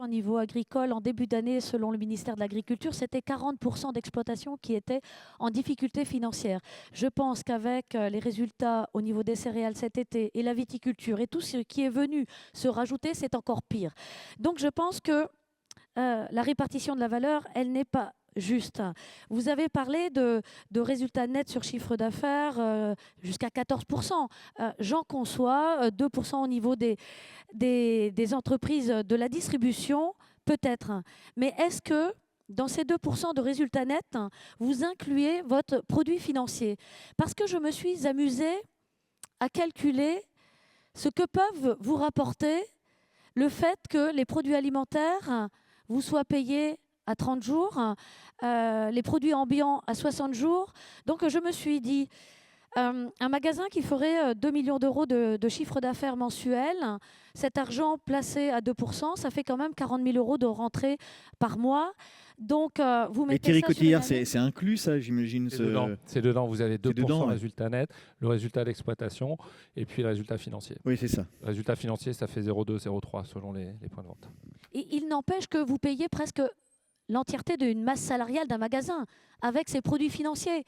au niveau agricole, en début d'année, selon le ministère de l'Agriculture, c'était 40% d'exploitations qui étaient en difficulté financière. Je pense qu'avec les résultats au niveau des céréales cet été et la viticulture et tout ce qui est venu se rajouter, c'est encore pire. Donc je pense que la répartition de la valeur, elle n'est pas juste. Vous avez parlé de résultats nets sur chiffre d'affaires jusqu'à 14%. J'en conçois 2% au niveau des entreprises de la distribution, peut-être. Mais est-ce que dans ces 2% de résultats nets, vous incluez votre produit financier? Parce que je me suis amusée à calculer ce que peuvent vous rapporter le fait que les produits alimentaires vous soient payés à 30 jours, les produits ambiants à 60 jours. Donc je me suis dit, un magasin qui ferait 2 millions d'euros de chiffre d'affaires mensuel, cet argent placé à 2%, ça fait quand même 40 000 euros de rentrée par mois. Donc, vous Mais mettez Thierry ça sur Cotillard, une année. c'est inclus ça, j'imagine. C'est dedans. Vous avez 2% dedans, ouais. résultat net, le résultat d'exploitation et puis le résultat financier. Oui, c'est ça. Le résultat financier, ça fait 0,2, 0,3 selon les points de vente. Et il n'empêche que vous payez presque l'entièreté d'une masse salariale d'un magasin avec ses produits financiers.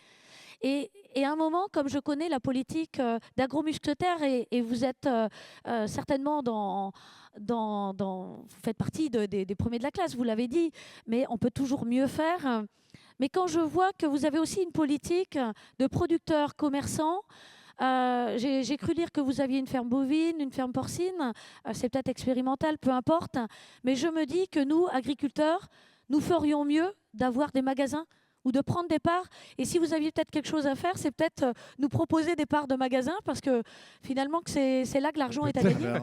Et à un moment, comme je connais la politique d'Agromusquetaire, et vous êtes certainement vous faites partie des premiers de la classe, vous l'avez dit, mais on peut toujours mieux faire. Mais quand je vois que vous avez aussi une politique de producteurs commerçants, j'ai cru lire que vous aviez une ferme bovine, une ferme porcine, c'est peut-être expérimental, peu importe, mais je me dis que nous, agriculteurs, nous ferions mieux d'avoir des magasins ou de prendre des parts. Et si vous aviez peut-être quelque chose à faire, c'est peut-être nous proposer des parts de magasins, parce que finalement, c'est là que l'argent est à gagner.